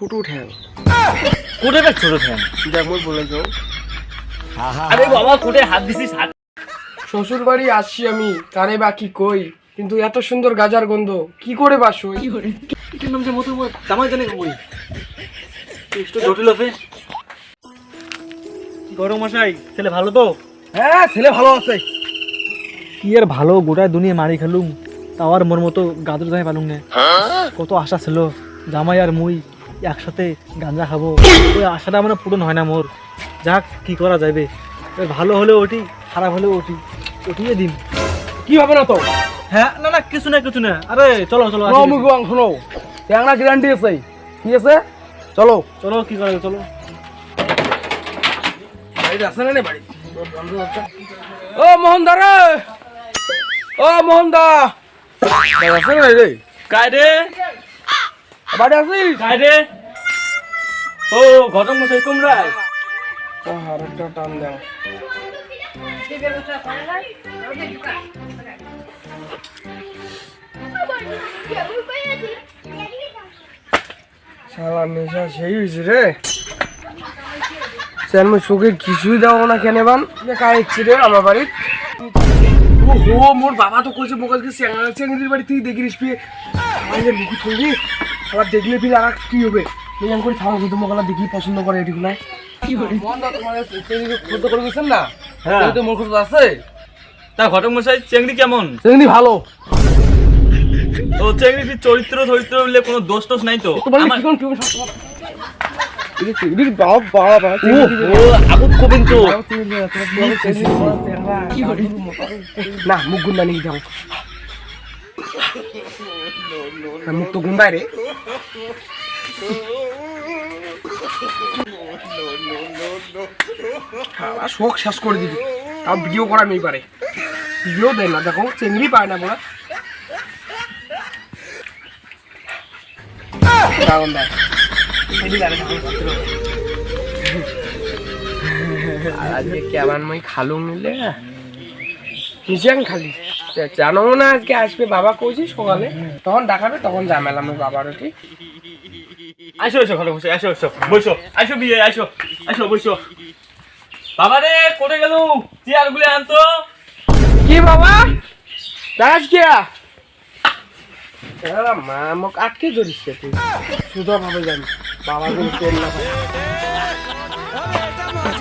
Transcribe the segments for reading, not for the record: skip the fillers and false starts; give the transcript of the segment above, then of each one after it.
ছোট ঠ্যাং। কোটে দেখ ছোট ঠ্যাং। দেখ মই বলে যাও। আরে বাবা কোটে হাত দিছিস হাত। শ্বশুর বাড়ি আসছি আমি, কারে বা কি কই, কিন্তু এত সুন্দর গাজার গন্ধ কি করে বাসই? কি নাম যে মতো জামাই জানে কই একটু জটিল আছে। গরম মশাই ছেলে ভালো তো? হ্যাঁ ছেলে ভালো আছে। কি আর ভালো, গোটায় দুনিয়া মারি খেলুম, তাও আর মোর মতো গাদর জামাই পালুম না। কত আশা ছিল জামাই আর মুই একসাথে গাঁজা খাবো, ওই আশাটা মানে পূরণ হয় না মোর। যাক কি করা যাবে, ভালো হলেও ওটি, খারাপ হলেও ওটি, ওটিয়ে দিন। কি হবে না তো? হ্যাঁ না না কিছু না কিছু না, আরে চলো চলো শোনো, ট্যাংরা গ্যারান্টি আছে, ঠিক আছে চলো। চলো কি করা যাবে, চলো। বাড়িতে আসে না বাড়ি? ও মোহন দা রে, ও মোহন দা আসে না রে? কায়দে বাড়ি আসিস? কায়দে ও ঘটক মশাই তোমরা? আর একটা টান দাও। শালা নেশা সেই হয়েছে রে। আমি চোখে কিছুই দেবো না কেন বান কাইছি রে আমার বাড়ি। ও মোর বাবা তো কইছে মোকালকে চেঙ্গির বাড়ি তুই দেখিস ফিরে আমাদের মুখে থইবি, আবার দেখলে ফিরে আর কি হবে? নিয়ম করে থামা কিন্তু মোকালা দেখি পছন্দ করে এটি না কি হবে? মন দা তোমার খোঁজ করে গেছেন না? হ্যাঁ তো মোর খোঁজ আছে। তা ঘটক মশাই চেংড়ি কেমন? চেঙ্গি ভালো। ও চেংড়ি চরিত্র চরিত্র বলে কোনো দোষ টোষ নাই তো? তোমার কি কোন কেউ সব বাবা বাবা ও আগুত কবিন তো না মুখ গুন্ডা নিয়ে যাও। মুখ তো গুন্ডায় রে। শোক শেষ করে দিবি, তাও ভিডিও করা নেই পারে, ভিডিও দেয় না। দেখো চেংড়ি পায় না বলা আজকে কেমন মই খালু মিলে নিচে খালি জানো না আজকে আসবে বাবা কইছি সকালে, তখন দেখাবে তখন জামেলাম বাবার ওটি। আসো আসো ঘটক মশাই আসো আসো বসো, আসো বিয়ে আসো আসো বসো। বাবা রে কোটে গেল, চেয়ার গুলো আনতো। কি বাবা দাস গিয়া মা মোক আটকে ধরিস তুই শুধু ভাবে জানি বাবা কিন্তু তেল না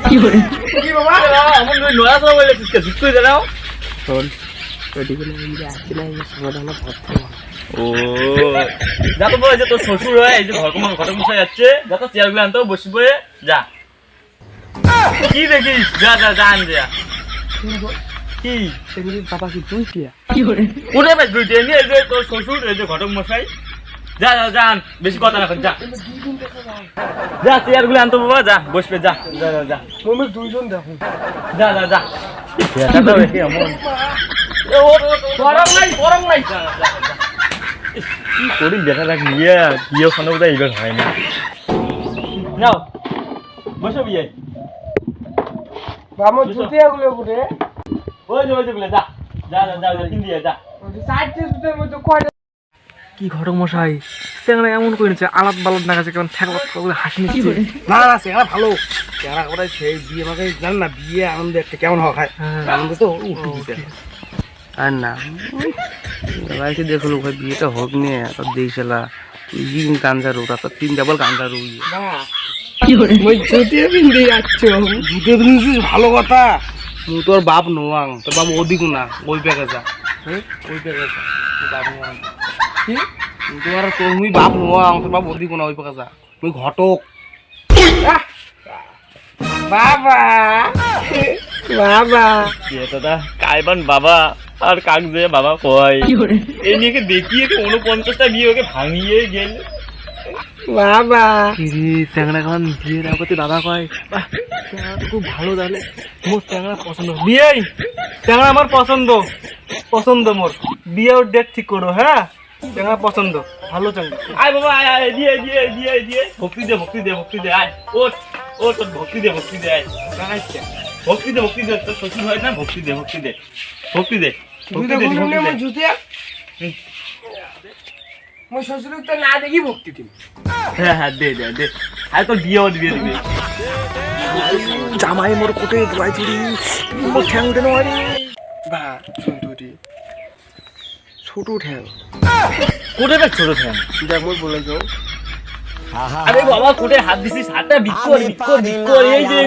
কি করে কি বাবা আমার নয়া সব বলে তুই জিত করে দাও শোন ওইদিকে না আসছে না সমাধান করতে। ও যা তো বলে যে তোর শ্বশুর হয় এই যে ঘটক মশাই যাচ্ছে, যা তো চেয়ার গুলো আনতো বসবো যা। কি দেখিস যা যা যা আন যা। কি সেগুলি বাবা কি তুই কিয়া কি করে কোটে বেশ দুইটা নিয়ে এই যে তোর শ্বশুর এই যে ঘটক মশাই, যা যা যা আন, বেশি কথা না যা যা চেয়ার গুলো আনতো বাবা, যা বসবে যা যা যা যা। তুমি দুইজন দেখো যা যা যা চেয়ারটা দেখি এমন গরম নাই কি করি দেখা যাক নিয়ে বিয়ে ওখানে বোধহয় এইবার হয় না। যাও বসো বিয়ে বাবা জুতিয়া গুলো পুরে ওই যে বলে যা যা যা যা কিন দিয়ে যা। সাইডে জুতের মধ্যে কয়টা কি ঘটক মশাই চেংড়া এমন করে নিচ্ছে, আলাদ বালাদ না গেছে কেমন ঠেকবাদ করে হাসি নিচ্ছে। না না চেহারা ভালো, চেহারা ওটাই সেই বিয়ে আমাকে জান না বিয়ে আনন্দ একটা কেমন হয় আনন্দ তো উঠে দিতে আর না সবাইকে দেখলো ভাই বিয়েটা হোক নিয়ে তো দিয়েছিলা গাঞ্জা রোড তো তিন ডাবল গাঞ্জা রোড জুতে পিন্দি যাচ্ছ জুতে পিন্দিস ভালো কথা। তুই তোর বাপ নোয়াং, তোর বাপ ওদিক না ওই পেকে যা, হ্যাঁ ওই পেকে যা বাপ নোয়াং কি তোর তুমি বাপ নোয়াং, তোর বাপ ওদিক না ওই পেকে যা তুই ঘটক। বাবা বাবা দাদা কাইবান বাবা আর কাক যে বাবা কয় এই নিয়ে দেখিয়ে 49টা বিয়ে ওকে ভাঙিয়ে গেল বাবা। চ্যাংড়া খান বিয়ের আগতে বাবা কয় বাহ চ্যাংড়া খুব ভালো, তাহলে মোর চ্যাংড়া পছন্দ বিয়ে, চ্যাংড়া আমার পছন্দ মোর বিয়ের ডেট ঠিক করো। হ্যাঁ চ্যাংড়া পছন্দ ভালো চ্যাংড়া। আয় বাবা আয় আয় দিয়ে দিয়ে দিয়ে দিয়ে ভক্তি দে আয় ওট ও তোর ভক্তি দে আয় ভক্তি দে তোর শ্বশুর হয় না, ভক্তি দে মই শ্বশুরক তো না দেখি ভক্তি দিম। হ্যাঁ হ্যাঁ দে দে দে আরে তোর বিয়েও দিয়ে দিবে জামাই মোর কোটে দোয়াই চুরি মোর ঠ্যাং উঠে না বা সুন্দরী ছোট ঠ্যাং কোটে দেখ ছোট ঠ্যাং দেখ মই বলে যাও। আরে বাবা কোটে হাত দিছিস হাতটা বিকর বিকর বিকর এই যে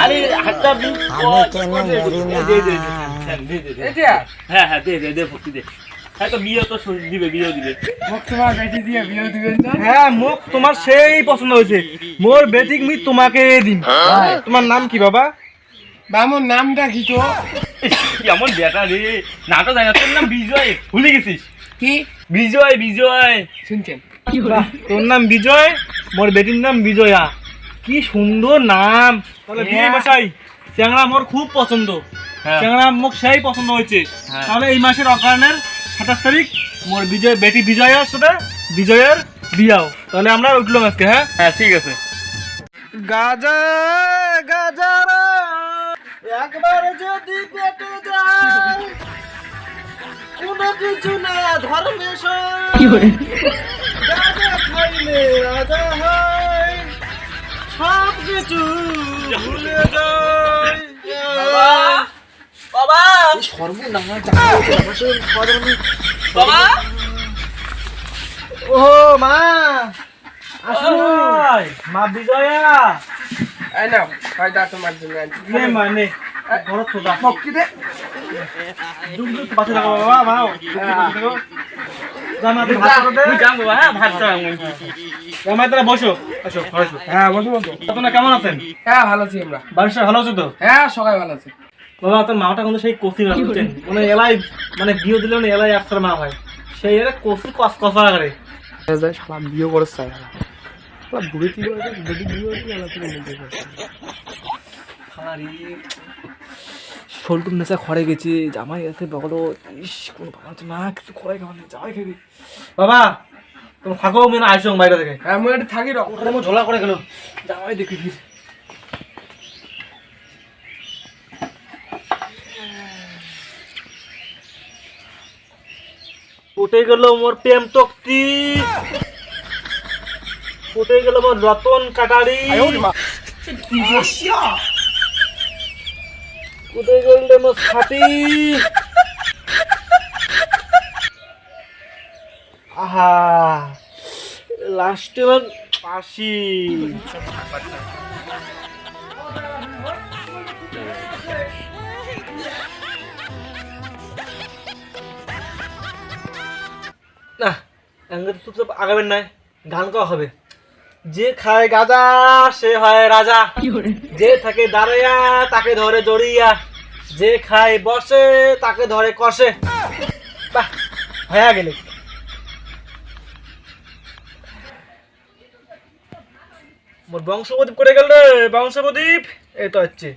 আরে হাতটা বিকর দে দে এটা হ্যাঁ হ্যাঁ দে দে দে ভক্তি দে হ্যাঁ তো বিয়ে তো দিবে বিয়েও দিবে মোক তোমার বেটি দিয়ে বিয়ে দিবেন না? হ্যাঁ মোক তোমার সেই পছন্দ হয়েছে মোর বেটিক মি তোমাকে দিন তোমার নাম কি বাবা বা আমার নামটা কি তো? কেমন বেটা রে নাটা জানি না তোর নাম বিজয় ভুলে গেছিস কি বিজয় বিজয় শুনছেন? তোর নাম বিজয় মোর বেটির নাম বিজয়া কি সুন্দর নাম তাহলে বিয়ে মশাই চ্যাংড়া মোর খুব পছন্দ চ্যাংড়া মোক সেই পছন্দ হয়েছে তাহলে এই মাসের অকারণের 27 তারিখ মোর বিজয় বেটি বিজয়ের সাথে বিজয়ের বিয়াও তাহলে আমরা উঠলাম আজকে হ্যাঁ হ্যাঁ ঠিক আছে গাজা গাজা একবার যদি পেটে যায় কোনো কিছু না ধর্মেশ গাজা খাইলে রাজা হয় সব কিছু ভুলে যায় বাবা বাবা ও মা আসো মা বিজয়া এই নাও ফায়দা তোমার জন্য আনছি। নে মানে বড় তোদা ভক্তি দে দুধ দুধ পাশে রাখো বাবা মাও জামাতে ভাত করে দে তুই যাম বাবা হ্যাঁ ভাত খাও জামাই তোরা বসো আসো আসো হ্যাঁ বসো বসো। আপনারা কেমন আছেন হ্যাঁ ভালো আছি আমরা। বাড়ির সবাই ভালো আছে তো হ্যাঁ সবাই ভালো আছে। বাবা তোর মাটা কিন্তু সেই কষি না বুঝছেন মানে এলাই মানে বিয়ে দিলে না এলাই একসাথে মা হয় সেই এরা কষি কষা করে শালা বিয়ে করে চাই শালা বুড়ি কি করে বেটি বিয়ে করে আলাদা করে মধ্যে শোলটুম নেশা খড়ে গেছে জামাই আছে বগলো ইস কোনো ভালো না কিছু খড়ে খাওয়া জামাই খাবি বাবা তুমি থাকো মেয়ে আসো বাইরে থেকে হ্যাঁ মই এটা থাকি রক ওখানে ঝোলা করে গেল জামাই দেখি ফির উঠে গেল মোর প্রেম তক্তি উঠে গেল মোর রতন কাটারি উঠে গেল মোর ছাতি আহা লাস্টে আমার আসি না চুপচাপ আগাবেন নাই গান গাওয়া হবে যে খায় গাজা সে হয় রাজা যে থাকে দাঁড়াইয়া তাকে ধরে জড়িয়া যে খায় বসে তাকে ধরে কষে বাহ হয়ে গেলে মোর বংশপ্রদীপ করে গেল রে বংশপ্রদীপ এই তো হচ্ছে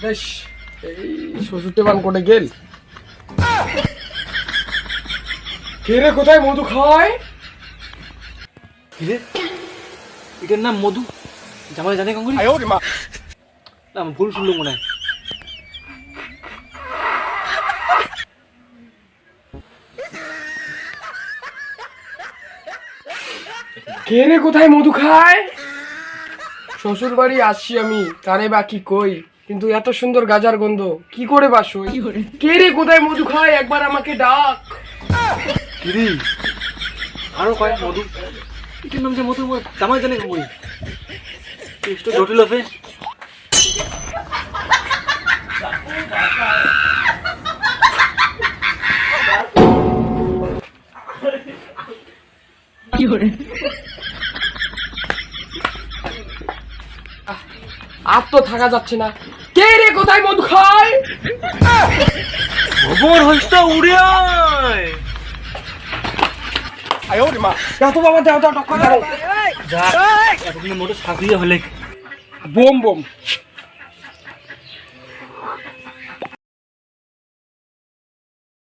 বেশ এই শ্বশুরতে বান কোটে গেল কে রে কোথায় মধু খায়? এটার নাম মধু জামাই জানে কঙ্গুলি না ভুল শুনলো মনে হয় কে রে কোথায় মধু খায়? শ্বশুর বাড়ি আসছি আমি তারে বা কি কই কিন্তু এত সুন্দর গাজার গন্ধ কি করে বাসই? কে রে কোথায় মধু খায় একবার আমাকে ডাক। কিরি আরো কয় মধু এটার নাম যে মধু জামাই জানে কঙ্গুলি একটু জটিল হবে আর তো থাকা যাচ্ছে না। কে রে কোথায় মধু খায়? খবর হইছে উড়ে আয় এত বাবা দেও দাও টক্কর দাও যা এতদিন মোটর সাজিয়ে হলে বোম বোম